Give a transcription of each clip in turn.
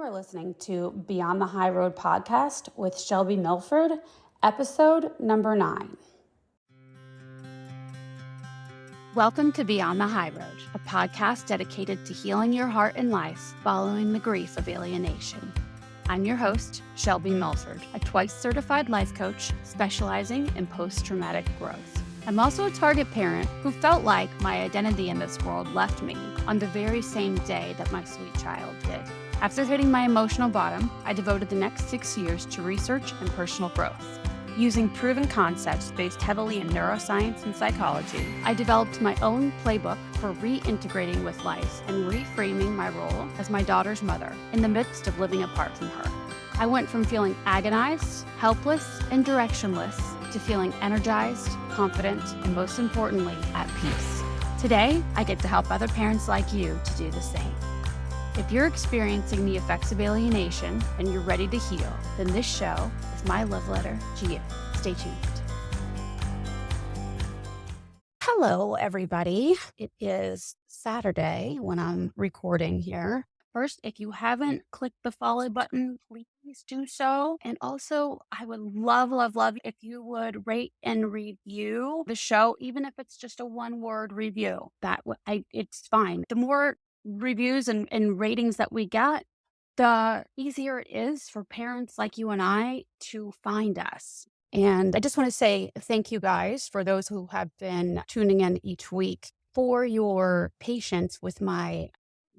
are listening to Beyond the High Road podcast with Shelby Milford, episode number 9. Welcome to Beyond the High Road, a podcast dedicated to healing your heart and life following the grief of alienation. I'm your host, Shelby Milford, a twice certified life coach specializing in post-traumatic growth. I'm also a target parent who felt like my identity in this world left me on the very same day that my sweet child did. After hitting my emotional bottom, I devoted the next 6 years to research and personal growth. Using proven concepts based heavily in neuroscience and psychology, I developed my own playbook for reintegrating with life and reframing my role as my daughter's mother in the midst of living apart from her. I went from feeling agonized, helpless, and directionless to feeling energized, confident, and most importantly, at peace. Today, I get to help other parents like you to do the same. If you're experiencing the effects of alienation and you're ready to heal, then this show is my love letter to you. Stay tuned. Hello, everybody. It is Saturday when I'm recording here. First, if you haven't clicked the follow button, please do so. And also, I would love if you would rate and review the show, even if it's just a one-word review. It's fine. The more reviews and ratings that we get, the easier it is for parents like you and I to find us. And I just want to say thank you guys for those who have been tuning in each week, for your patience with my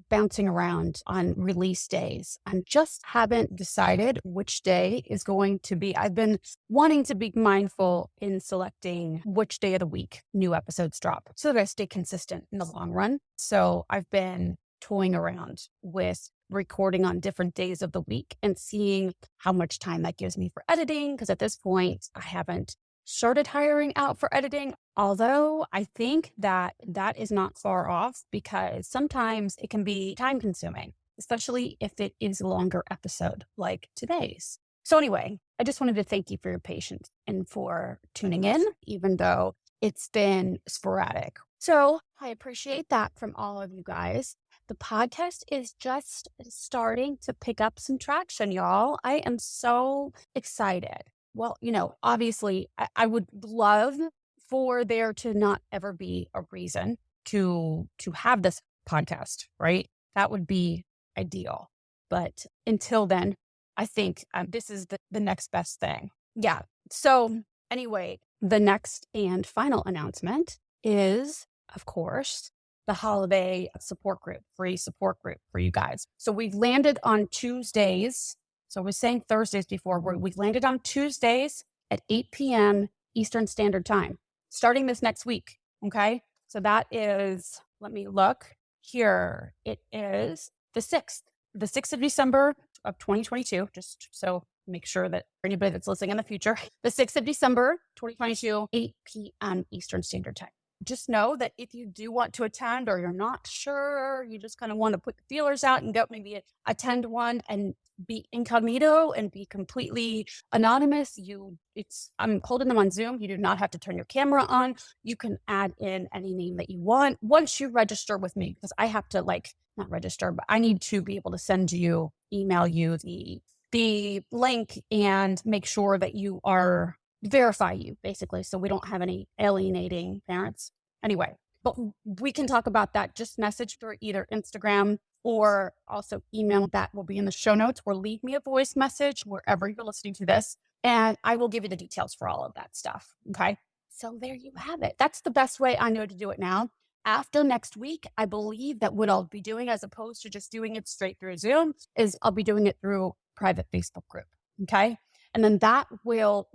bouncing around on release days. I just haven't decided which day is going to be. I've been wanting to be mindful in selecting which day of the week new episodes drop so that I stay consistent in the long run. So I've been toying around with recording on different days of the week and seeing how much time that gives me for editing. Because at this point, I haven't started hiring out for editing, although I think that is not far off because sometimes it can be time consuming, especially if it is a longer episode like today's. So anyway, I just wanted to thank you for your patience and for tuning in, even though it's been sporadic. So I appreciate that from all of you guys. The podcast is just starting to pick up some traction, y'all. I am so excited. Well, obviously, I would love for there to not ever be a reason to have this podcast, right? That would be ideal. But until then, I think this is the next best thing. Yeah. So anyway, the next and final announcement is, of course, the holiday support group, free support group for you guys. So we've landed on Tuesdays. So I was saying Thursdays before. We've landed on Tuesdays at 8 p.m. Eastern Standard Time, starting this next week. Okay. So that is, let me look here. It is the 6th of December of 2022. Just so make sure that for anybody that's listening in the future, the 6th of December, 2022, 8 p.m. Eastern Standard Time. Just know that if you do want to attend or you're not sure, you just kind of want to put the feelers out and go maybe attend one and be incognito and be completely anonymous. I'm holding them on Zoom. You do not have to turn your camera on. You can add in any name that you want once you register with me, because I have to not register, but I need to be able to email you the link and make sure that you are verify you, basically, so we don't have any alienating parents. Anyway, but we can talk about that. Just message through either Instagram or also email. That will be in the show notes, or leave me a voice message wherever you're listening to this, and I will give you the details for all of that stuff. Okay. So there you have it. That's the best way I know to do it now. After next week, I believe that what I'll be doing, as opposed to just doing it straight through Zoom, is I'll be doing it through private Facebook group. Okay. And then that will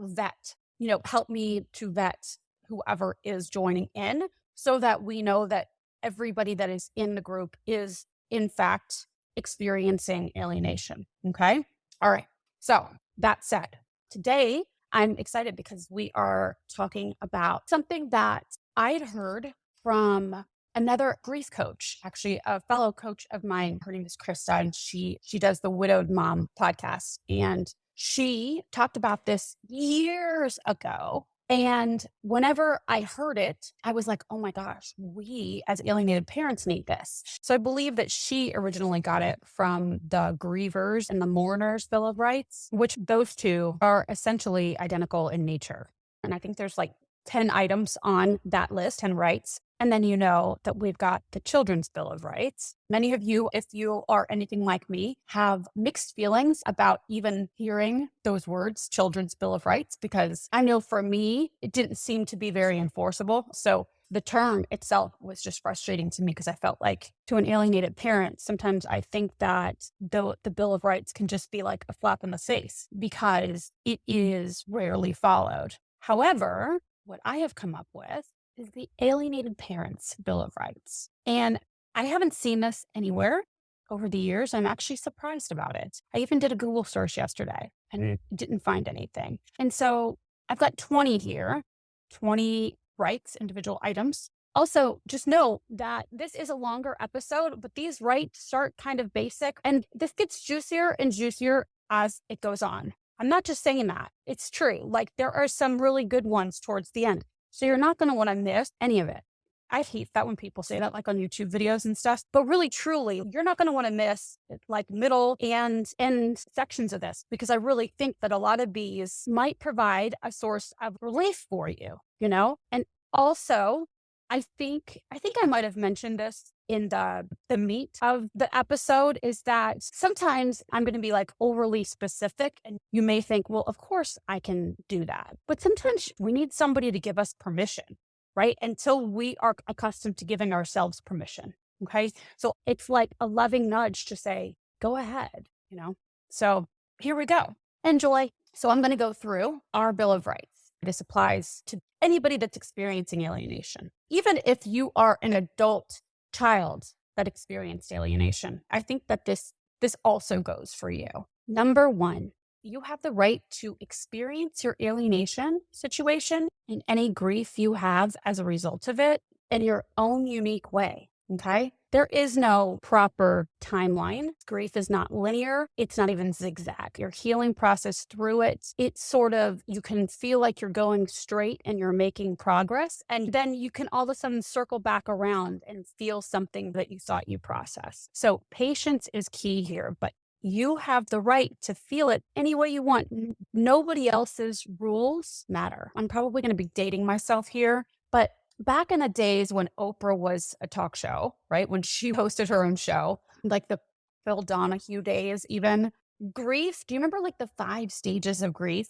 help me to vet whoever is joining in, so that we know that everybody that is in the group is, in fact, experiencing alienation. Okay. All right. So that said, today I'm excited because we are talking about something that I'd heard from another grief coach, actually a fellow coach of mine. Her name is Krista, and she does the Widowed Mom podcast. And she talked about this years ago And whenever I heard it, I was like, oh my gosh, we as alienated parents need this. So I believe that she originally got it from the Grievers and the Mourners Bill of Rights, which those two are essentially identical in nature. And I think there's like 10 items on that list, 10 rights. And then you know that we've got the Children's Bill of Rights. Many of you, if you are anything like me, have mixed feelings about even hearing those words, Children's Bill of Rights, because I know for me, it didn't seem to be very enforceable. So the term itself was just frustrating to me because I felt like to an alienated parent, sometimes I think that the Bill of Rights can just be like a slap in the face because it is rarely followed. However, what I have come up with is the Alienated Parents Bill of Rights. And I haven't seen this anywhere over the years. I'm actually surprised about it. I even did a Google search yesterday and didn't find anything. And so I've got 20 here, 20 rights, individual items. Also, just know that this is a longer episode, but these rights start kind of basic and this gets juicier and juicier as it goes on. I'm not just saying that. It's true. Like there are some really good ones towards the end. So you're not going to want to miss any of it. I hate that when people say that, like on YouTube videos and stuff, but really, truly, you're not going to want to miss like middle and end sections of this because I really think that a lot of these might provide a source of relief for you, you know? And also, I think I might have mentioned this in the meat of the episode is that sometimes I'm going to be like overly specific and you may think, well, of course I can do that. But sometimes we need somebody to give us permission, right? Until we are accustomed to giving ourselves permission. Okay. So it's like a loving nudge to say, go ahead, you know? So here we go. Enjoy. So I'm going to go through our Bill of Rights. This applies to anybody that's experiencing alienation. Even if you are an adult child that experienced alienation, I think that this also goes for you. Number one, you have the right to experience your alienation situation and any grief you have as a result of it in your own unique way. Okay. There is no proper timeline. Grief is not linear. It's not even zigzag. Your healing process through it, it's sort of, you can feel like you're going straight and you're making progress. And then you can all of a sudden circle back around and feel something that you thought you processed. So patience is key here, but you have the right to feel it any way you want. Nobody else's rules matter. I'm probably going to be dating myself here, but back in the days when Oprah was a talk show, right? When she hosted her own show, like the Phil Donahue days, even grief. Do you remember like the 5 stages of grief?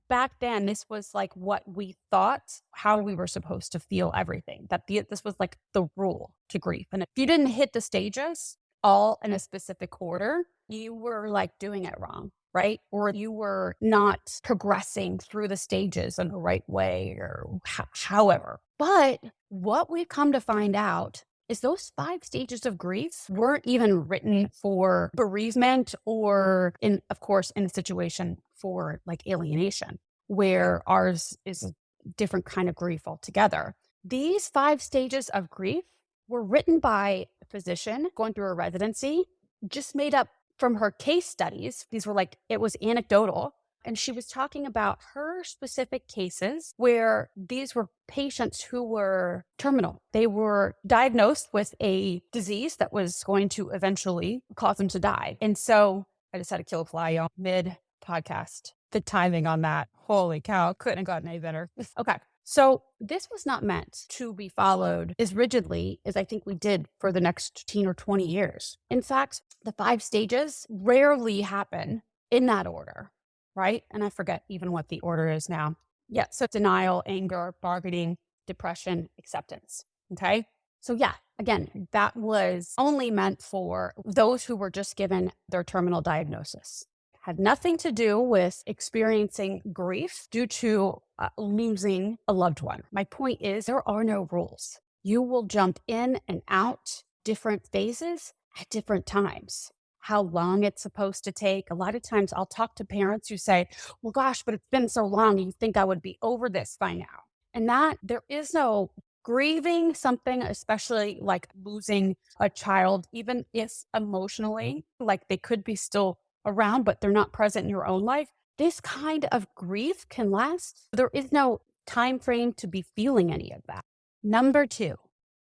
Back then, this was like what we thought, how we were supposed to feel everything. This was like the rule to grief. And if you didn't hit the stages all in a specific order, you were like doing it wrong, right? Or you were not progressing through the stages in the right way or however. But what we've come to find out is those 5 stages of grief weren't even written for bereavement or of course, in a situation for like alienation, where ours is a different kind of grief altogether. These 5 stages of grief were written by a physician going through a residency, just made up from her case studies. These were like, it was anecdotal. And she was talking about her specific cases where these were patients who were terminal. They were diagnosed with a disease that was going to eventually cause them to die. And so I just had to kill a fly, y'all, mid podcast. The timing on that, holy cow, couldn't have gotten any better. Okay. So this was not meant to be followed as rigidly as I think we did for the next 15 or 20 years. In fact, the 5 stages rarely happen in that order, right? And I forget even what the order is now. Yeah, so denial, anger, bargaining, depression, acceptance, okay? So yeah, again, that was only meant for those who were just given their terminal diagnosis. Had nothing to do with experiencing grief due to losing a loved one. My point is, there are no rules. You will jump in and out different phases at different times. How long it's supposed to take. A lot of times I'll talk to parents who say, well, gosh, but it's been so long. You think I would be over this by now. And that there is no grieving something, especially like losing a child, even if emotionally, like they could be still around, but they're not present in your own life. This kind of grief can last. There is no time frame to be feeling any of that. Number two,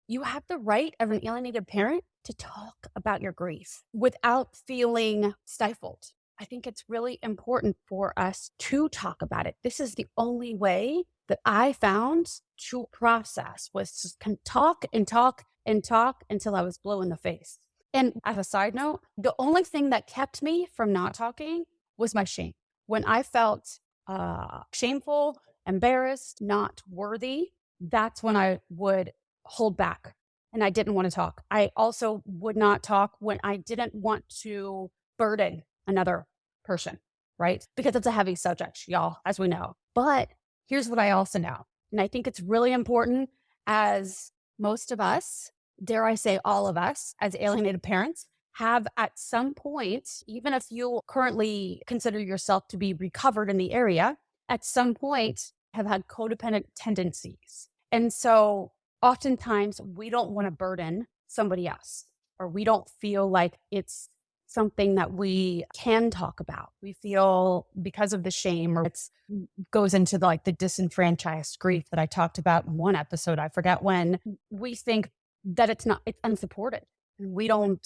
you have the right as an alienated parent to talk about your grief without feeling stifled. I think it's really important for us to talk about it. This is the only way that I found to process was just can talk and talk and talk until I was blue in the face. And as a side note, the only thing that kept me from not talking was my shame. When I felt shameful, embarrassed, not worthy, that's when I would hold back and I didn't want to talk. I also would not talk when I didn't want to burden another person, right? Because it's a heavy subject, y'all, as we know. But here's what I also know. And I think it's really important as most of us, dare I say all of us, as alienated parents, have at some point, even if you currently consider yourself to be recovered in the area, at some point have had codependent tendencies. And so oftentimes we don't want to burden somebody else, or we don't feel like it's something that we can talk about. We feel because of the shame, or it's goes into the disenfranchised grief that I talked about in one episode. I forget when. We think that it's unsupported. We don't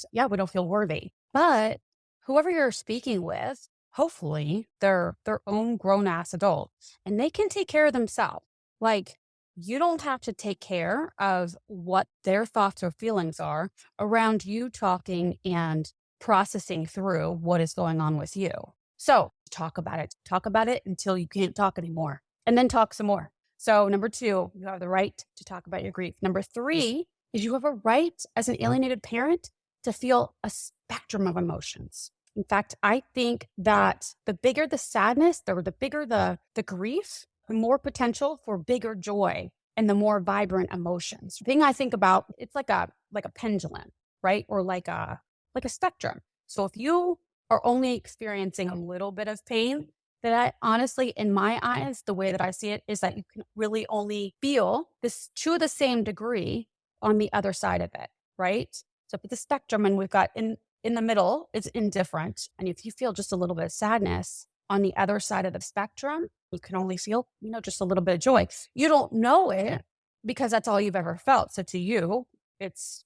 feel worthy. But whoever you're speaking with, hopefully they're their own grown ass adult and they can take care of themselves. Like, you don't have to take care of what their thoughts or feelings are around you talking and processing through what is going on with you. So talk about it. Talk about it until you can't talk anymore, and then talk some more. So number two, you have the right to talk about your grief. Number three is you have a right as an alienated parent to feel a spectrum of emotions. In fact, I think that the bigger the sadness, or the bigger the grief, the more potential for bigger joy and the more vibrant emotions. The thing I think about, it's like a pendulum, right? Or like a spectrum. So if you are only experiencing a little bit of pain, that I honestly, in my eyes, the way that I see it is that you can really only feel this to the same degree on the other side of it, right? So for the spectrum, and we've got in the middle, it's indifferent. And if you feel just a little bit of sadness on the other side of the spectrum, you can only feel, just a little bit of joy. You don't know it because that's all you've ever felt. So to you, it's,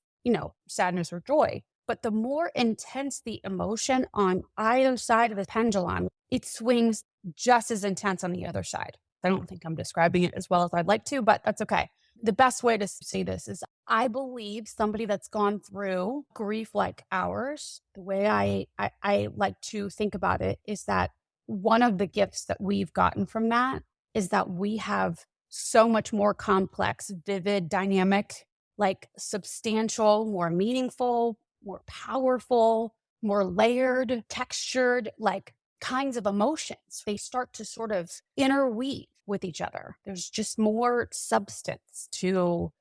sadness or joy. But the more intense the emotion on either side of the pendulum, it swings just as intense on the other side. I don't think I'm describing it as well as I'd like to, but that's okay. The best way to see this is I believe somebody that's gone through grief like ours, the way I like to think about it is that one of the gifts that we've gotten from that is that we have so much more complex, vivid, dynamic, substantial, more meaningful, more powerful, more layered, textured, kinds of emotions. They start to sort of interweave with each other. There's just more substance to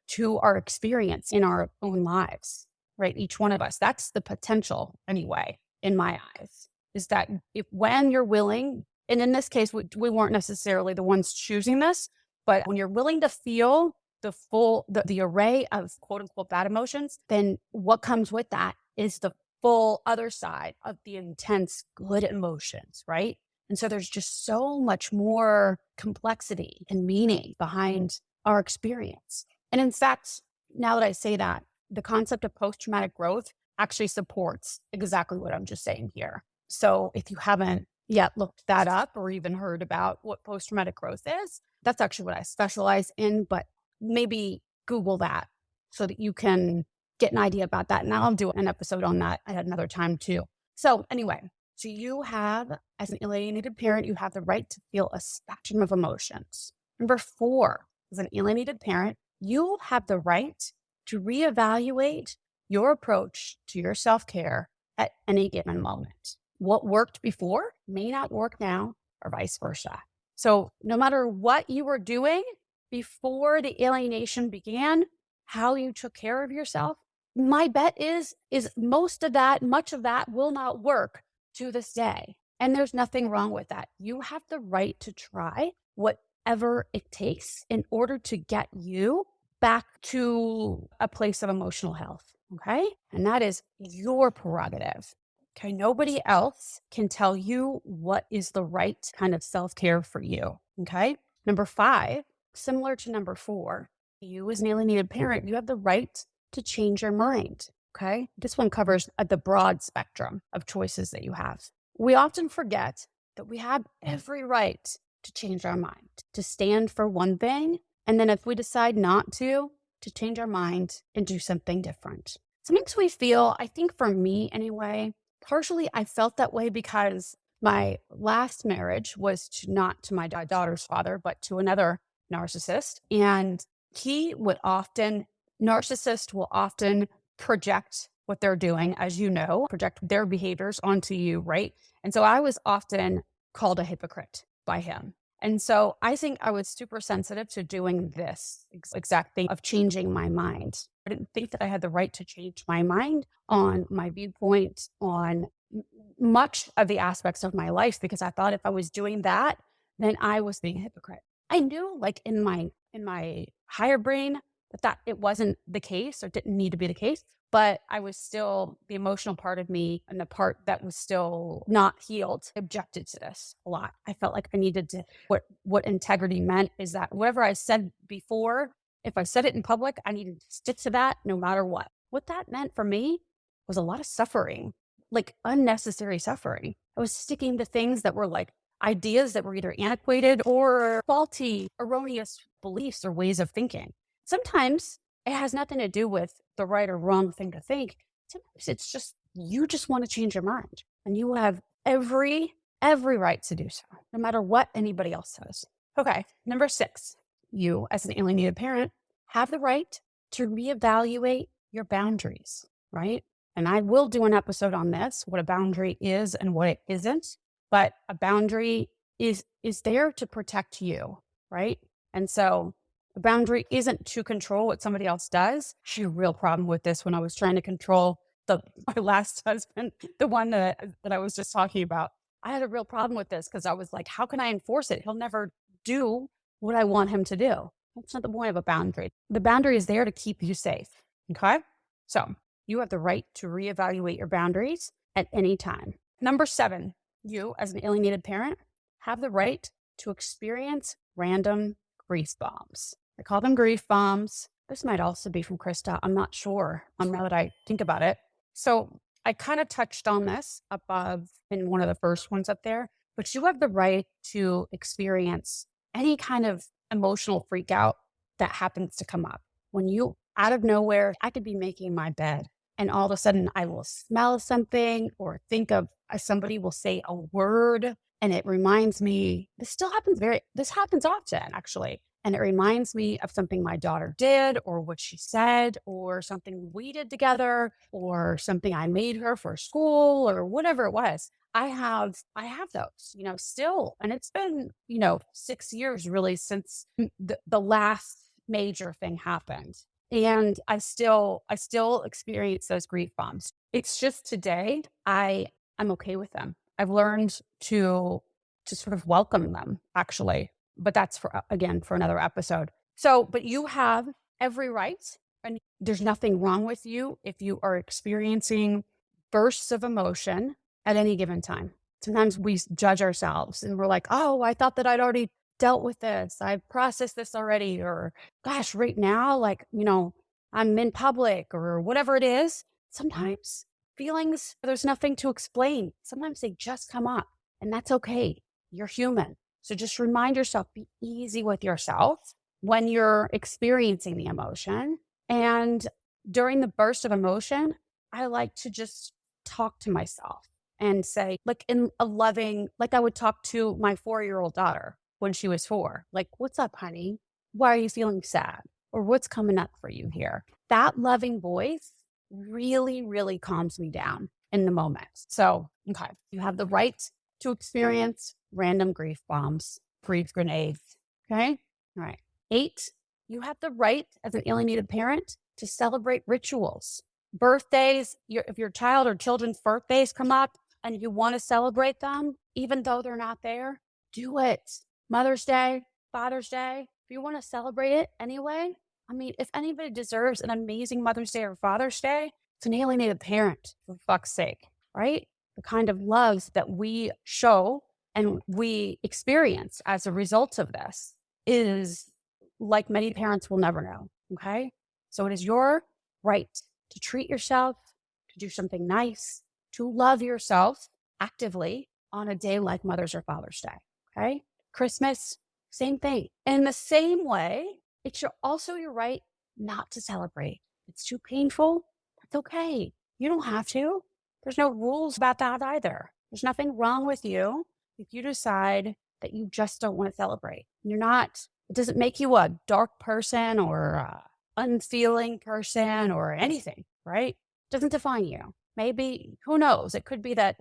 our experience in our own lives, right? Each one of us. That's the potential anyway, in my eyes, is that when you're willing, and in this case, we weren't necessarily the ones choosing this, but when you're willing to feel the array of quote unquote bad emotions, then what comes with that is the full other side of the intense good emotions, right? And so there's just so much more complexity and meaning behind our experience. And in fact, now that I say that, the concept of post-traumatic growth actually supports exactly what I'm just saying here. So if you haven't yet looked that up or even heard about what post-traumatic growth is, that's actually what I specialize in, but maybe Google that so that you can get an idea about that. And I'll do an episode on that at another time too. So anyway, so you have, as an alienated parent, you have the right to feel a spectrum of emotions. Number four, as an alienated parent, you have the right to reevaluate your approach to your self-care at any given moment. What worked before may not work now, or vice versa. So no matter what you were doing before the alienation began, how you took care of yourself, my bet is much of that will not work to this day. And there's nothing wrong with that. You have the right to try whatever it takes in order to get you back to a place of emotional health. Okay. And that is your prerogative. Okay. Nobody else can tell you what is the right kind of self-care for you. Okay. Number five, Similar to number four, you as an alienated parent, you have the right to change your mind. Okay. This one covers the broad spectrum of choices that you have. We often forget that we have every right to change our mind, to stand for one thing. And then if we decide not to change our mind and do something different. Sometimes we feel, I think for me anyway, partially I felt that way because my last marriage was not to my daughter's father, but to another narcissist. And he would often, narcissists will often project what they're doing, as you know, project their behaviors onto you, right? And so I was often called a hypocrite by him. And so I think I was super sensitive to doing this exact thing of changing my mind. I didn't think that I had the right to change my mind on my viewpoint on much of the aspects of my life because I thought if I was doing that, then I was being a hypocrite. I knew like in my higher brain that it wasn't the case or didn't need to be the case, but I was still the emotional part of me and the part that was still not healed objected to this a lot. I felt like I needed to what integrity meant is that whatever I said before, if I said it in public, I needed to stick to that no matter what. What that meant for me was a lot of suffering, like unnecessary suffering. I was sticking to things that were like ideas that were either antiquated or faulty, erroneous beliefs or ways of thinking. Sometimes it has nothing to do with the right or wrong thing to think. Sometimes it's just you just want to change your mind and you have every right to do so, no matter what anybody else says. Okay, number six, you as an alienated parent have the right to reevaluate your boundaries, right? And I will do an episode on this, what a boundary is and what it isn't. But a boundary is there to protect you, right? And so a boundary isn't to control what somebody else does. I had a real problem with this when I was trying to control my last husband, the one that I was just talking about. I had a real problem with this because I was like, how can I enforce it? He'll never do what I want him to do. That's not the point of a boundary. The boundary is there to keep you safe. Okay. So you have the right to reevaluate your boundaries at any time. Number seven, you as an alienated parent have the right to experience random grief bombs. I call them grief bombs. This might also be from Krista. I'm not sure now that I think about it. So I kind of touched on this above in one of the first ones up there, but you have the right to experience any kind of emotional freak out that happens to come up. When you out of nowhere, I could be making my bed and all of a sudden I will smell something or think of somebody will say a word and it reminds me, this happens often actually. And it reminds me of something my daughter did or what she said or something we did together or something I made her for school or whatever it was. I have those, still. And it's been, 6 years really since the last major thing happened. And I still experience those grief bombs. It's just today I'm okay with them. I've learned to sort of welcome them actually, but that's for another episode. So, but you have every right and there's nothing wrong with you if you are experiencing bursts of emotion at any given time. Sometimes we judge ourselves and we're like, oh, I thought that I'd already dealt with this. I've processed this already. Or gosh, right now, I'm in public or whatever it is. Sometimes feelings, there's nothing to explain. Sometimes they just come up and that's okay. You're human. So just remind yourself, be easy with yourself when you're experiencing the emotion. And during the burst of emotion, I like to just talk to myself and say, like in a loving, like I would talk to my 4-year-old daughter when she was 4, like, what's up, honey? Why are you feeling sad? Or what's coming up for you here? That loving voice really, really calms me down in the moment. So, okay, you have the right to experience random grief bombs, grief grenades. Okay. All right. 8, you have the right as an alienated parent to celebrate rituals. Birthdays, if your child or children's birthdays come up and you want to celebrate them, even though they're not there, do it. Mother's Day, Father's Day, if you want to celebrate it anyway. I mean, if anybody deserves an amazing Mother's Day or Father's Day, it's an alienated parent, for fuck's sake, right? The kind of love that we show and we experience as a result of this is like many parents will never know. Okay. So it is your right to treat yourself, to do something nice, to love yourself actively on a day like Mother's or Father's Day. Okay. Christmas, same thing. And in the same way, it's also your right not to celebrate. It's too painful. That's okay. You don't have to. There's no rules about that either. There's nothing wrong with you if you decide that you just don't want to celebrate. You're not, it doesn't make you a dark person or a unfeeling person or anything, right? It doesn't define you. Maybe, who knows? It could be that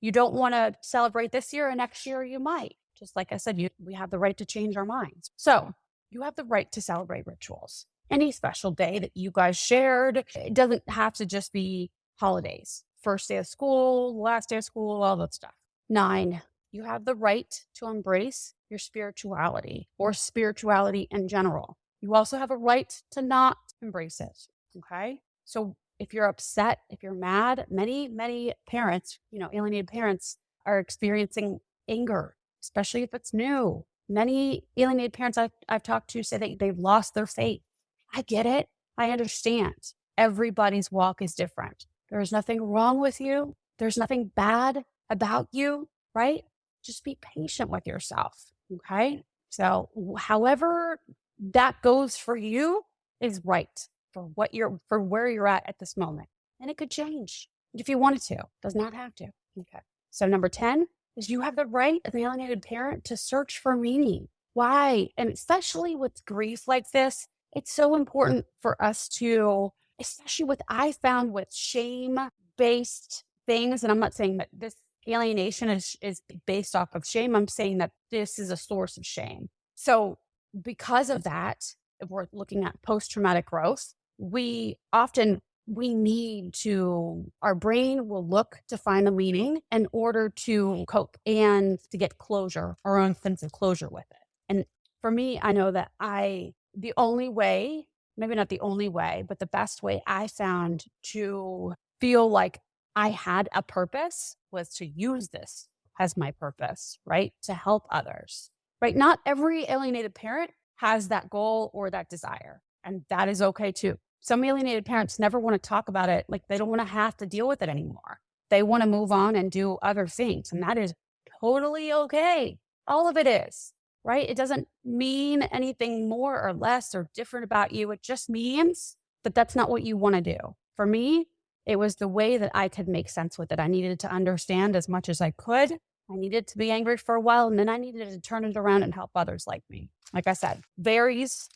you don't want to celebrate this year and next year you might. Just like I said, we have the right to change our minds. So you have the right to celebrate rituals. Any special day that you guys shared, it doesn't have to just be holidays. First day of school, last day of school, all that stuff. 9, you have the right to embrace your spirituality or spirituality in general. You also have a right to not embrace it. Okay. So if you're upset, if you're mad, many parents, alienated parents are experiencing anger, especially if it's new. Many alienated parents I've talked to say that they've lost their faith. I get it. I understand. Everybody's walk is different. There is nothing wrong with you. There's nothing bad about you, right? Just be patient with yourself. Okay. So however that goes for you is right for where you're at this moment. And it could change if you wanted to. Does not have to. Okay. So number 10 is you have the right as an alienated parent to search for meaning. Why? And especially with grief like this, it's so important for us to, especially I found with shame-based things, and I'm not saying that this alienation is based off of shame. I'm saying that this is a source of shame. So because of that, if we're looking at post-traumatic growth, our brain will look to find a meaning in order to cope and to get closure, our own sense of closure with it. And for me, I know that the only way, maybe not the only way, but the best way I found to feel like I had a purpose was to use this as my purpose, right? To help others, right? Not every alienated parent has that goal or that desire, and that is okay too. Some alienated parents never want to talk about it. Like they don't want to have to deal with it anymore. They want to move on and do other things. And that is totally okay. All of it is, right? It doesn't mean anything more or less or different about you. It just means that that's not what you want to do. For me, it was the way that I could make sense with it. I needed to understand as much as I could. I needed to be angry for a while, and then I needed to turn it around and help others like me. Like I said, varies,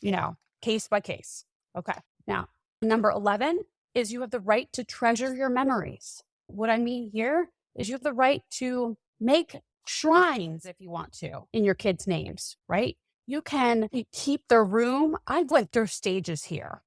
case by case. Okay. Now, number 11 is you have the right to treasure your memories. What I mean here is you have the right to make shrines if you want to in your kids' names, right? You can keep their room. I went through stages here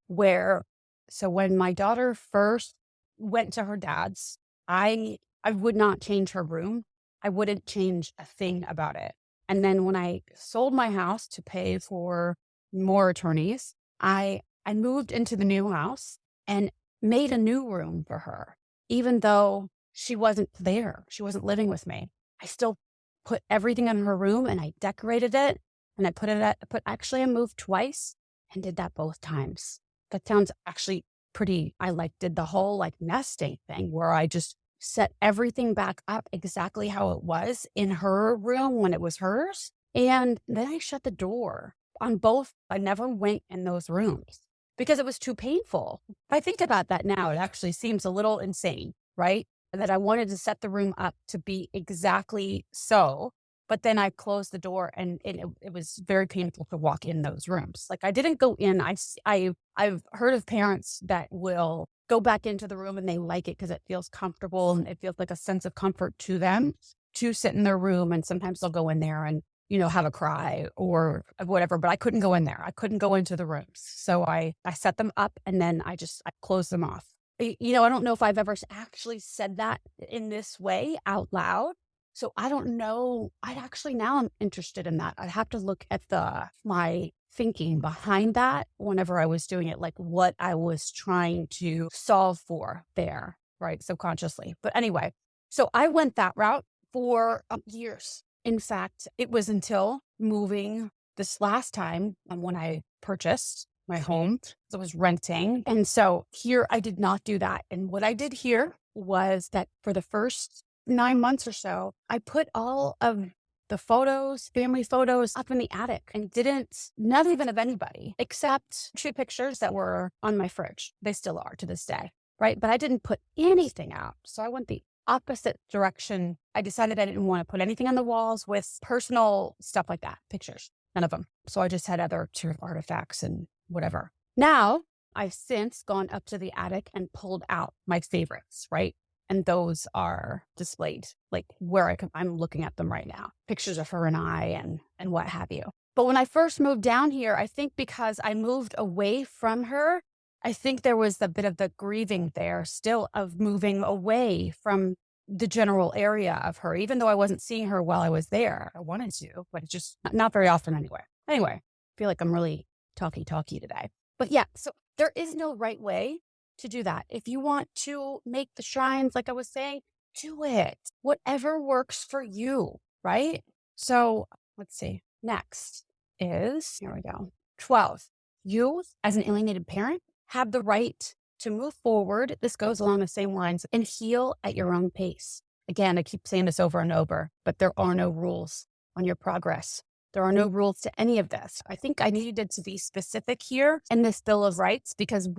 so when my daughter first went to her dad's, I would not change her room. I wouldn't change a thing about it. And then when I sold my house to pay for more attorneys, I moved into the new house and made a new room for her, even though she wasn't there. She wasn't living with me. I still put everything in her room and I decorated it and I moved twice and did that both times. That sounds actually pretty, did the whole nesting thing where I just set everything back up exactly how it was in her room when it was hers. And then I shut the door on both. I never went in those rooms because it was too painful. If I think about that now, it actually seems a little insane, right? That I wanted to set the room up to be exactly so, but then I closed the door and it was very painful to walk in those rooms. Like I didn't go in. I've heard of parents that will go back into the room and they like it because it feels comfortable and it feels like a sense of comfort to them to sit in their room. And sometimes they'll go in there and, have a cry or whatever, but I couldn't go in there. I couldn't go into the rooms. So I set them up and then I closed them off. I don't know if I've ever actually said that in this way out loud. So I don't know. Now I'm interested in that. I'd have to look at my thinking behind that whenever I was doing it, like what I was trying to solve for there, right? Subconsciously. But anyway, so I went that route for years. In fact, it was until moving this last time when I purchased my home. So I was renting. And so here I did not do that. And what I did here was that for the first 9 months or so, I put all of the photos, family photos up in the attic and not even of anybody, except 2 pictures that were on my fridge. They still are to this day, right? But I didn't put anything out. So I went the opposite direction. I decided I didn't want to put anything on the walls with personal stuff like that, pictures, none of them. So I just had other sort of artifacts and whatever. Now I've since gone up to the attic and pulled out my favorites, right? And those are displayed like where I'm looking at them right now. Pictures of her and I and what have you. But when I first moved down here, I think because I moved away from her, I think there was a bit of the grieving there still of moving away from the general area of her, even though I wasn't seeing her while I was there. I wanted to, but it's just not very often anyway. Anyway, I feel like I'm really talky today. But yeah, so there is no right way to do that. If you want to make the shrines, like I was saying, do it. Whatever works for you, right? So let's see. Next is, here we go. 12. You, as an alienated parent, have the right to move forward. This goes along the same lines and heal at your own pace. Again, I keep saying this over and over, but there are no rules on your progress. There are no rules to any of this. I think I needed to be specific here in this Bill of Rights because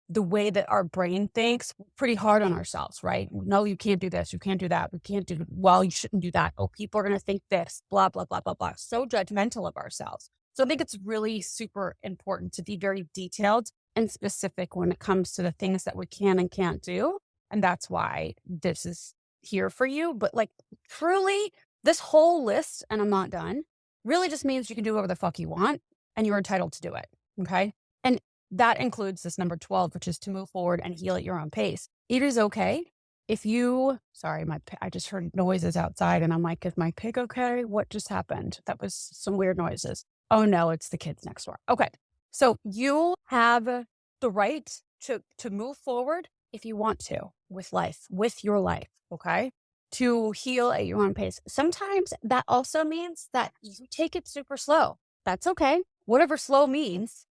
the way that our brain thinks, we're pretty hard on ourselves, right? No, you can't do this. You can't do that. We can't do, well, you shouldn't do that. Oh, people are going to think this, blah, blah, blah, blah, blah. So judgmental of ourselves. So I think it's really super important to be very detailed and specific when it comes to the things that we can and can't do. And that's why this is here for you. But like truly, this whole list, and I'm not done, really just means you can do whatever the fuck you want and you're entitled to do it. Okay. And that includes this number 12, which is to move forward and heal at your own pace. It is okay if you, sorry, I just heard noises outside and I'm like, is my pig okay? What just happened? That was some weird noises. Oh no, it's the kids next door. Okay. So you have the right to move forward if you want to with life, with your life. Okay. To heal at your own pace. Sometimes that also means that you take it super slow. That's okay. Whatever slow means,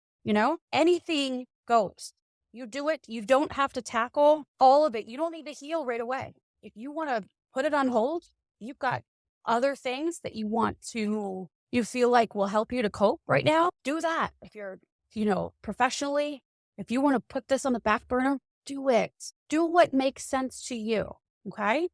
anything goes. You do it. You don't have to tackle all of it. You don't need to heal right away. If you want to put it on hold, you've got other things that you feel like will help you to cope right now. Do that. If you're, professionally, if you want to put this on the back burner, do it. Do what makes sense to you. Okay.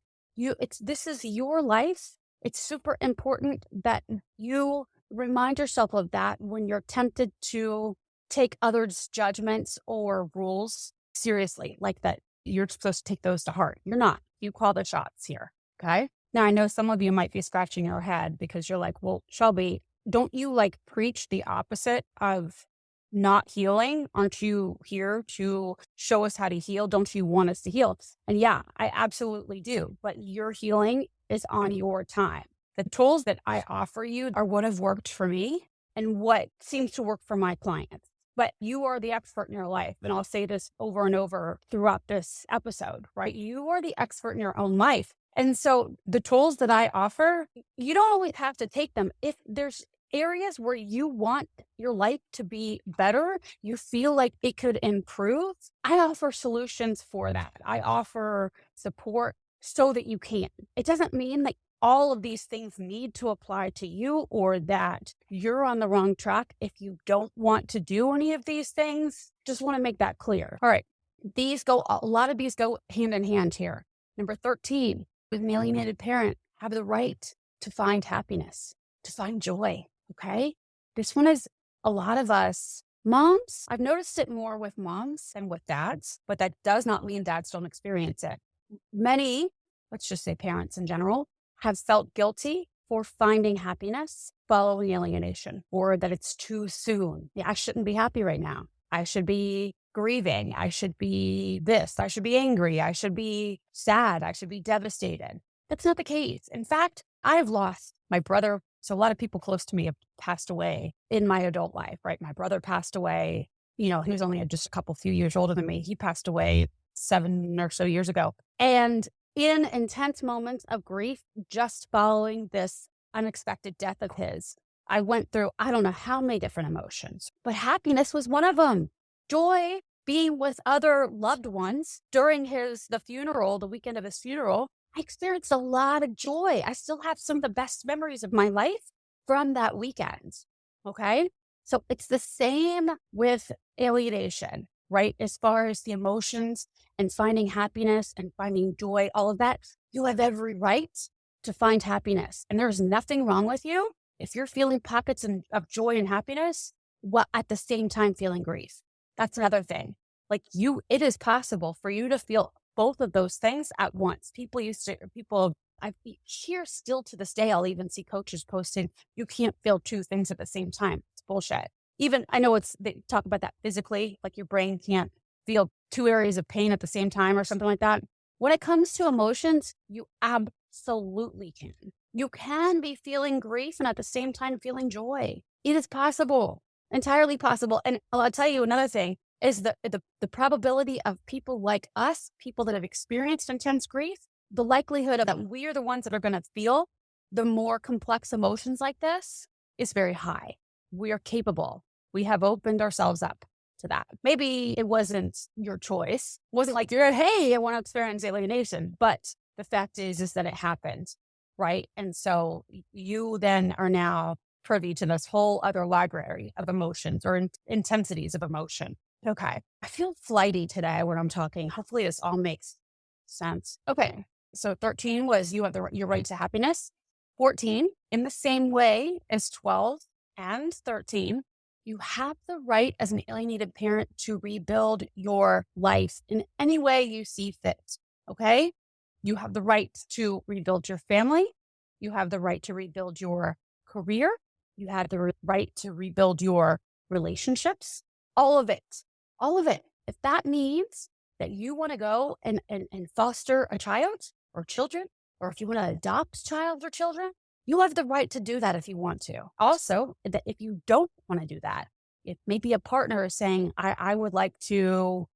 This is your life. It's super important that you remind yourself of that when you're tempted to take others' judgments or rules seriously, like that you're supposed to take those to heart. You're not. You call the shots here. Okay. Now I know some of you might be scratching your head because you're like, well, Shelby, don't you like preach the opposite of not healing? Aren't you here to show us how to heal? Don't you want us to heal? And yeah, I absolutely do. But your healing is on your time. The tools that I offer you are what have worked for me and what seems to work for my clients. But you are the expert in your life. And I'll say this over and over throughout this episode, right? You are the expert in your own life. And so the tools that I offer, you don't always have to take them. If there's areas where you want your life to be better, you feel like it could improve, I offer solutions for that. I offer support so that you can. It doesn't mean that all of these things need to apply to you or that you're on the wrong track if you don't want to do any of these things. Just want to make that clear. All right. A lot of these go hand in hand here. Number 13, with an alienated parent, have the right to find happiness, to find joy. Okay. This one is a lot of us moms. I've noticed it more with moms than with dads, but that does not mean dads don't experience it. Many, let's just say parents in general, have felt guilty for finding happiness following alienation, or that it's too soon. Yeah, I shouldn't be happy right now. I should be grieving. I should be this. I should be angry. I should be sad. I should be devastated. That's not the case. In fact, I have lost my brother. So a lot of people close to me have passed away in my adult life, right? My brother passed away. He was only just a few years older than me. He passed away 7 or so years ago. And in intense moments of grief, just following this unexpected death of his, I went through, I don't know how many different emotions, but happiness was one of them. Joy, being with other loved ones during the funeral, the weekend of his funeral, I experienced a lot of joy. I still have some of the best memories of my life from that weekend. Okay. So it's the same with alienation, right? As far as the emotions and finding happiness and finding joy, all of that, you have every right to find happiness. And there's nothing wrong with you if you're feeling pockets of joy and happiness, while at the same time feeling grief. That's another thing. Like it is possible for you to feel both of those things at once. I hear still to this day, I'll even see coaches posting, you can't feel two things at the same time. It's bullshit. Even I know they talk about that physically, like your brain can't feel two areas of pain at the same time or something like that. When it comes to emotions, you absolutely can. You can be feeling grief and at the same time feeling joy. It is possible, entirely possible. And I'll tell you another thing is the probability of people like us, people that have experienced intense grief, the likelihood of that we are the ones that are going to feel the more complex emotions like this is very high. We are capable. We have opened ourselves up to that. Maybe it wasn't your choice. It wasn't like you're, hey, I want to experience alienation. But the fact is that it happened, right? And so you then are now privy to this whole other library of emotions or intensities of emotion. Okay. I feel flighty today when I'm talking. Hopefully this all makes sense. Okay. So 13 was you have your right to happiness. 14, in the same way as 12 and 13, you have the right as an alienated parent to rebuild your life in any way you see fit. Okay. You have the right to rebuild your family. You have the right to rebuild your career. You have the right to rebuild your relationships. All of it. All of it. If that means that you want to go and foster a child or children, or if you want to adopt child or children, you have the right to do that if you want to. Also, that if you don't want to do that, if maybe a partner is saying, I would like to,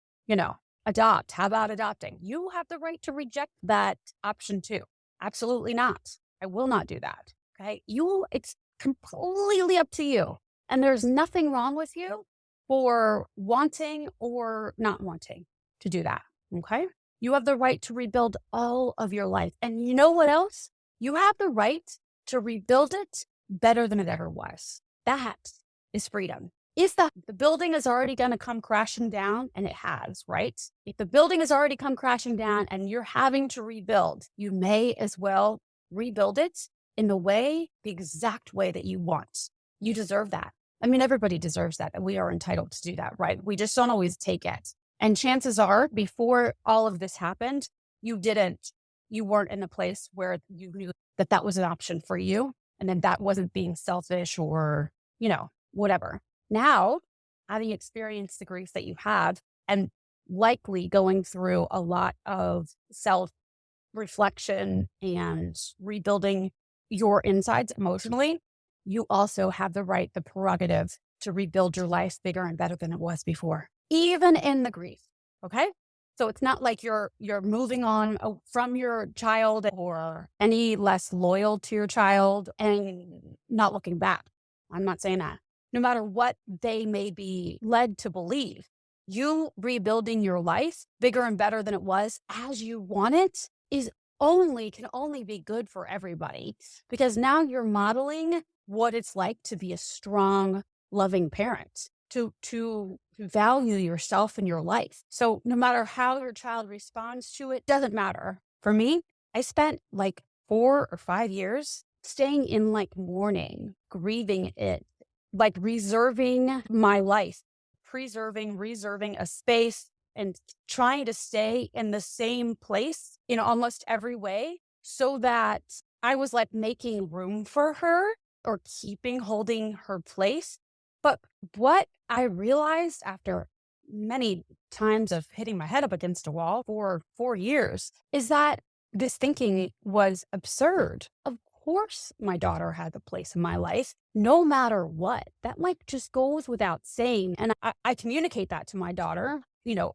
adopt, how about adopting? You have the right to reject that option too. Absolutely not. I will not do that. Okay. It's completely up to you. And there's nothing wrong with you for wanting or not wanting to do that. Okay. You have the right to rebuild all of your life. And you know what else? You have the right to rebuild it better than it ever was. That is freedom. If the building is already going to come crashing down, and it has, right? If the building has already come crashing down and you're having to rebuild, you may as well rebuild it in the exact way that you want. You deserve that. I mean, everybody deserves that, and we are entitled to do that, right? We just don't always take it. And chances are, before all of this happened, you weren't in a place where you knew that that was an option for you, and then that wasn't being selfish or, whatever. Now, having experienced the grief that you have and likely going through a lot of self reflection and rebuilding your insides emotionally, you also have the prerogative to rebuild your life bigger and better than it was before, even in the grief. Okay. So it's not like you're moving on from your child or any less loyal to your child and not looking back. I'm not saying that. No matter what they may be led to believe, you rebuilding your life bigger and better than it was as you want it can only be good for everybody, because now you're modeling what it's like to be a strong, loving parent, to value yourself and your life. So no matter how your child responds to it, doesn't matter. For me, I spent like 4 or 5 years staying in like mourning, grieving it, like reserving my life, reserving a space and trying to stay in the same place in almost every way so that I was like making room for her or holding her place. But what I realized after many times of hitting my head up against a wall for 4 years is that this thinking was absurd. Of course, my daughter had a place in my life, no matter what. That like just goes without saying. And I communicate that to my daughter,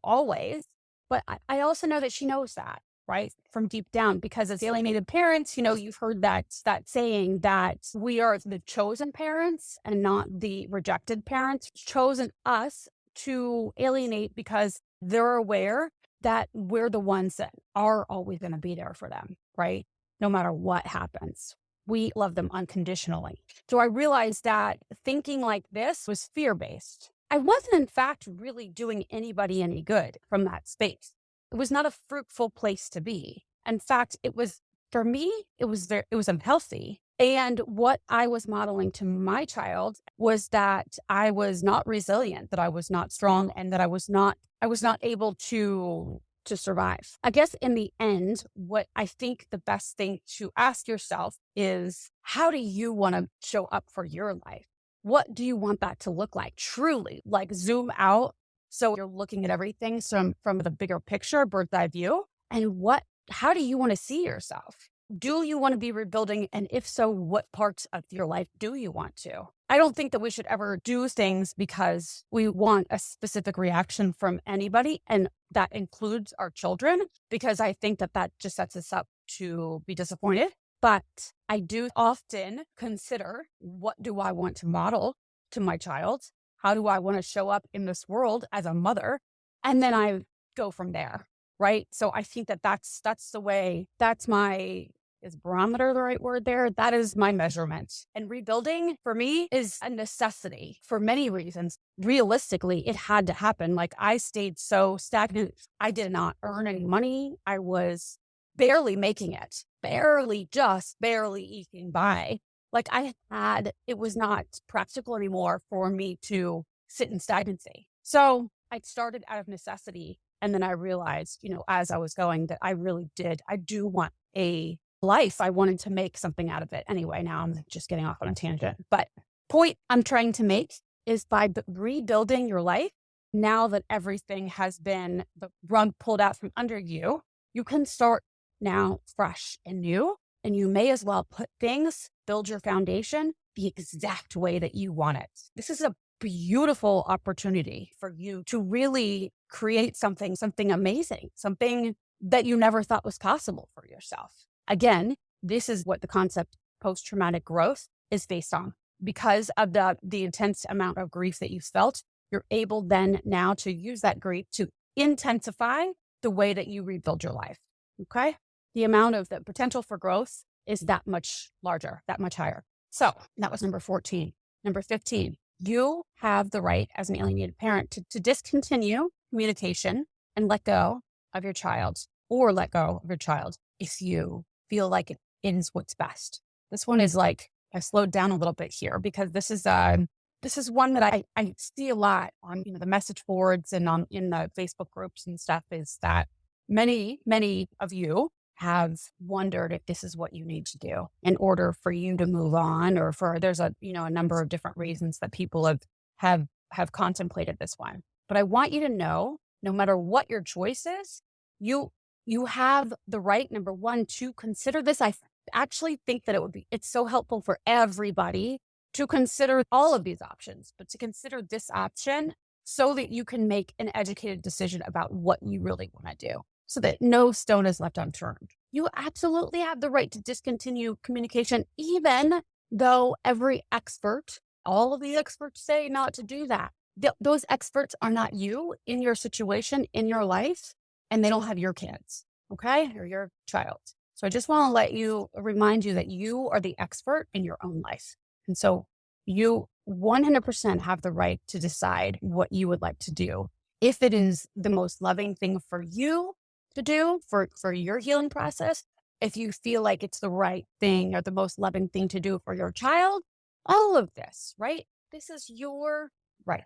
always. But I also know that she knows that. right? From deep down, because as alienated parents, you've heard that saying that we are the chosen parents and not the rejected parents. Chosen us to alienate because they're aware that we're the ones that are always going to be there for them, right? No matter what happens. We love them unconditionally. So I realized that thinking like this was fear-based. I wasn't, in fact, really doing anybody any good from that space. It was not a fruitful place to be. In fact, for me, it was unhealthy. And what I was modeling to my child was that I was not resilient, that I was not strong, and that I was not able to survive. I guess in the end, what I think the best thing to ask yourself is, how do you want to show up for your life? What do you want that to look like? Truly, like zoom out. So you're looking at everything from the bigger picture, bird's eye view. And how do you want to see yourself? Do you want to be rebuilding? And if so, what parts of your life do you want to? I don't think that we should ever do things because we want a specific reaction from anybody. And that includes our children, because I think that just sets us up to be disappointed. But I do often consider, what do I want to model to my child? How do I want to show up in this world as a mother? And then I go from there. Right. So I think that's the way, is barometer the right word there? That is my measurement. And rebuilding for me is a necessity for many reasons. Realistically, it had to happen. Like, I stayed so stagnant. I did not earn any money. I was barely making it, just barely eking by. Like, it was not practical anymore for me to sit in stagnancy. So I started out of necessity. And then I realized, as I was going, that I do want a life. I wanted to make something out of it. Anyway, now I'm just getting off on a tangent. But point I'm trying to make is, by rebuilding your life, now that everything has been, the rug pulled out from under you, you can start now fresh and new. And you may as well build your foundation the exact way that you want it. This is a beautiful opportunity for you to really create something amazing, something that you never thought was possible for yourself. Again, this is what the concept post-traumatic growth is based on. Because of the intense amount of grief that you felt, you're able then now to use that grief to intensify the way that you rebuild your life. Okay? The amount of the potential for growth is that much larger, that much higher. So that was number 14. Number 15, you have the right as an alienated parent to discontinue communication and let go of your child, or let go of your child if you feel like it is what's best. This one is like, I slowed down a little bit here, because this is one that I see a lot on the message boards and in the Facebook groups and stuff, is that many of you have wondered if this is what you need to do in order for you to move on, or there's a number of different reasons that people have contemplated this one. But I want you to know, no matter what your choice is, you have the right, number one, to consider this. I actually think that it's so helpful for everybody to consider all of these options, but to consider this option so that you can make an educated decision about what you really want to do, so that no stone is left unturned. You absolutely have the right to discontinue communication, even though all of the experts say not to do that. Those experts are not you in your situation, in your life, and they don't have your kids, okay, or your child. So I just want to remind you that you are the expert in your own life. And so you 100% have the right to decide what you would like to do. If it is the most loving thing for you to do for your healing process, if you feel like it's the right thing or the most loving thing to do for your child, all of this, right? This is your right.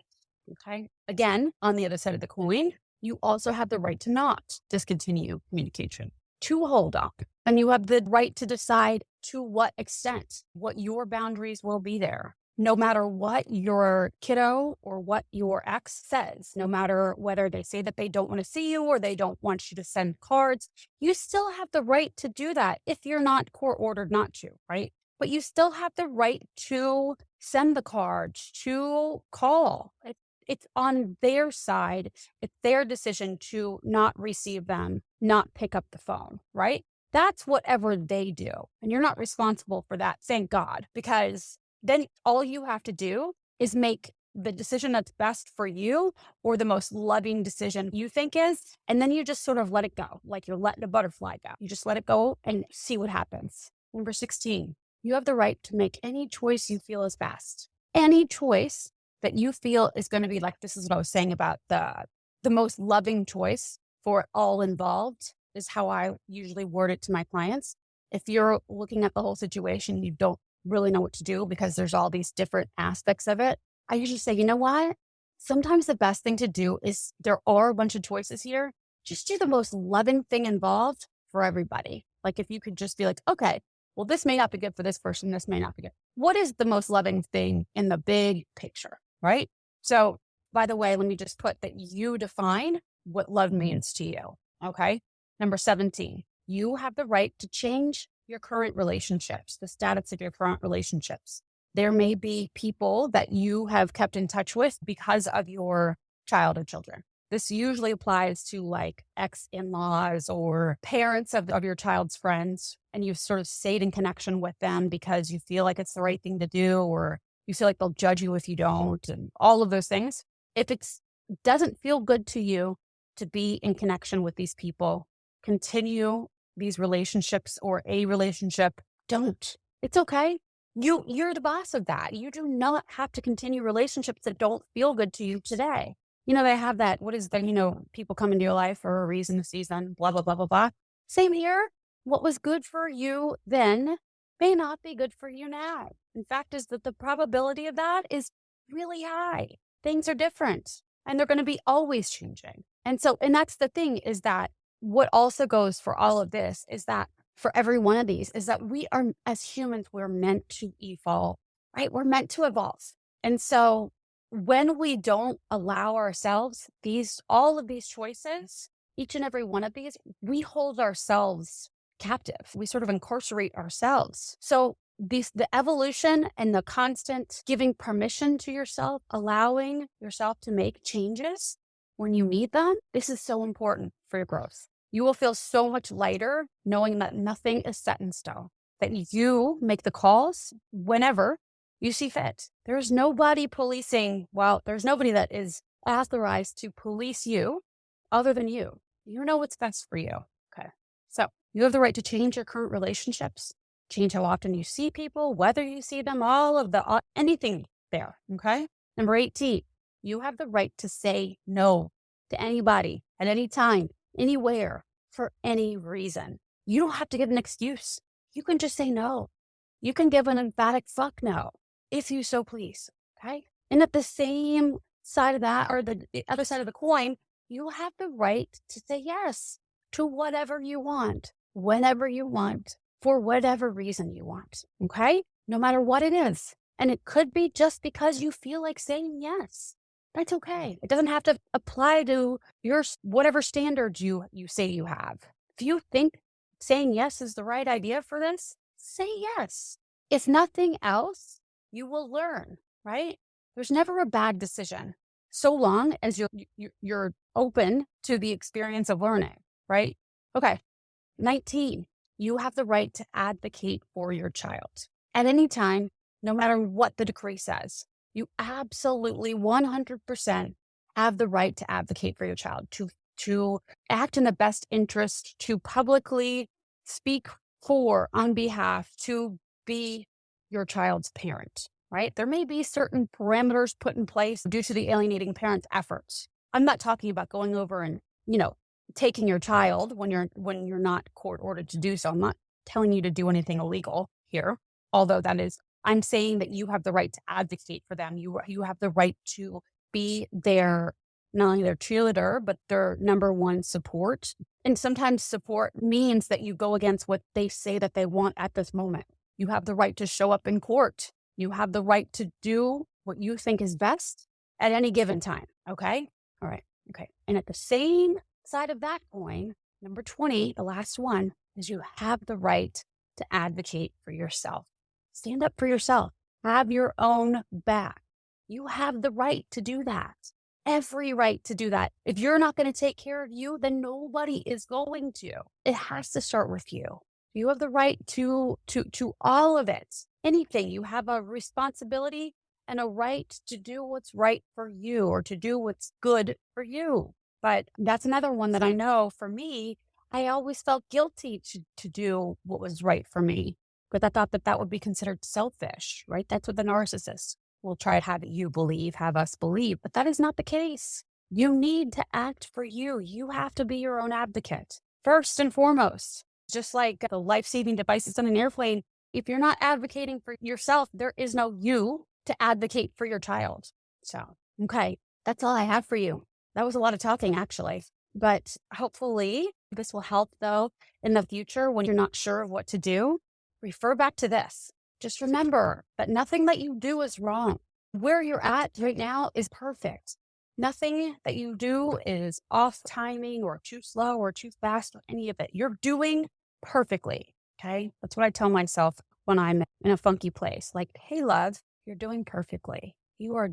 Okay. Again, on the other side of the coin, you also have the right to not discontinue communication, to hold on. And you have the right to decide to what extent, what your boundaries will be there. No matter what your kiddo or what your ex says, no matter whether they say that they don't want to see you or they don't want you to send cards, you still have the right to do that if you're not court ordered not to, right? But you still have the right to send the cards, to call. it's on their side. It's their decision to not receive them, not pick up the phone, right? That's whatever they do. And you're not responsible for that, thank God, because then all you have to do is make the decision that's best for you or the most loving decision you think is. And then you just sort of let it go, like you're letting a butterfly go. You just let it go and see what happens. Number 16, you have the right to make any choice you feel is best. Any choice that you feel is going to be like, this is what I was saying about the most loving choice for all involved is how I usually word it to my clients. If you're looking at the whole situation, you don't really know what to do because there's all these different aspects of it. I usually say, you know what? Sometimes the best thing to do is there are a bunch of choices here. Just do the most loving thing involved for everybody. Like if you could just be like, okay, well, this may not be good for this person. This may not be good. What is the most loving thing in the big picture, right? So by the way, let me just put that you define what love means to you. Okay. Number 17, you have the right to change your current relationships, the status of your current relationships. There may be people that you have kept in touch with because of your child or children. This usually applies to like ex-in-laws or parents of your child's friends, and you've sort of stayed in connection with them because you feel like it's the right thing to do, or you feel like they'll judge you if you don't, and all of those things. If it doesn't feel good to you to be in connection with these people, continue these relationships or a relationship, don't. It's okay. You're the boss of that. You do not have to continue relationships that don't feel good to you today. They have that, what is that, people come into your life for a reason, a season, blah, blah, blah, blah, blah. Same here. What was good for you then may not be good for you now. In fact, is that the probability of that is really high. Things are different and they're going to be always changing. And that's the thing is that what also goes for all of this is that for every one of these is that we are, as humans, we're meant to evolve, right? We're meant to evolve. And so when we don't allow ourselves all of these choices, each and every one of these, we hold ourselves captive. We sort of incarcerate ourselves. So the evolution and the constant giving permission to yourself, allowing yourself to make changes when you need them, this is so important for your growth. You will feel so much lighter knowing that nothing is set in stone, that you make the calls whenever you see fit. There's nobody policing. Well, there's nobody that is authorized to police you other than you. You know what's best for you. Okay. So you have the right to change your current relationships, change how often you see people, whether you see them, all of anything there. Okay. Number 18, you have the right to say no to anybody at any time, anywhere, for any reason. You don't have to give an excuse. You can just say no. You can give an emphatic fuck no, if you so please. Okay. And at the same side of that, or the other side of the coin, you have the right to say yes to whatever you want, whenever you want, for whatever reason you want. Okay. No matter what it is. And it could be just because you feel like saying yes. That's okay. It doesn't have to apply to your whatever standards you say you have. If you think saying yes is the right idea for this, say yes. If nothing else, you will learn, right? There's never a bad decision so long as you're open to the experience of learning, right? Okay. 19, you have the right to advocate for your child at any time, no matter what the decree says. You absolutely 100% have the right to advocate for your child, to act in the best interest, to publicly speak for, on behalf, to be your child's parent, right? There may be certain parameters put in place due to the alienating parent's efforts. I'm not talking about going over and, taking your child when you're not court ordered to do so. I'm not telling you to do anything illegal here, although I'm saying that you have the right to advocate for them. You have the right to be not only their cheerleader, but their number one support. And sometimes support means that you go against what they say that they want at this moment. You have the right to show up in court. You have the right to do what you think is best at any given time. Okay. All right. Okay. And at the same side of that coin, number 20, the last one, is you have the right to advocate for yourself. Stand up for yourself. Have your own back. You have the right to do that. every right to do that. If you're not going to take care of you, then nobody is going to. It has to start with you. You have the right to all of it. Anything. You have a responsibility and a right to do what's right for you or to do what's good for you. But that's another one that I know for me, I always felt guilty to do what was right for me. But I thought that that would be considered selfish, right? That's what the narcissist will try to have us believe, but that is not the case. You need to act for you. You have to be your own advocate first and foremost. Just like the life-saving devices on an airplane, if you're not advocating for yourself, there is no you to advocate for your child. So, okay, that's all I have for you. That was a lot of talking, actually, but hopefully this will help, though, in the future when you're not sure of what to do. Refer back to this. Just remember that nothing that you do is wrong. Where you're at right now is perfect. Nothing that you do is off timing or too slow or too fast or any of it. You're doing perfectly. Okay. That's what I tell myself when I'm in a funky place. Like, hey, love, you're doing perfectly. You are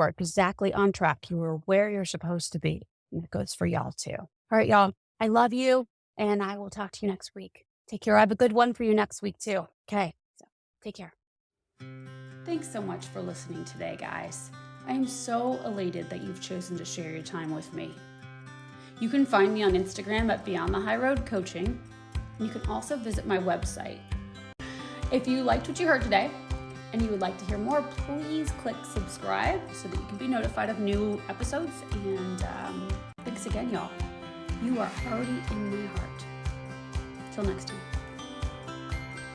exactly on track. You are where you're supposed to be. And it goes for y'all too. All right, y'all. I love you and I will talk to you next week. Take care. I have a good one for you next week too. Okay. So take care. Thanks so much for listening today, guys. I am so elated that you've chosen to share your time with me. You can find me on Instagram at Beyond the High Road Coaching. And you can also visit my website. If you liked what you heard today and you would like to hear more, please click subscribe so that you can be notified of new episodes. And thanks again, y'all. You are already in my heart. Till next time.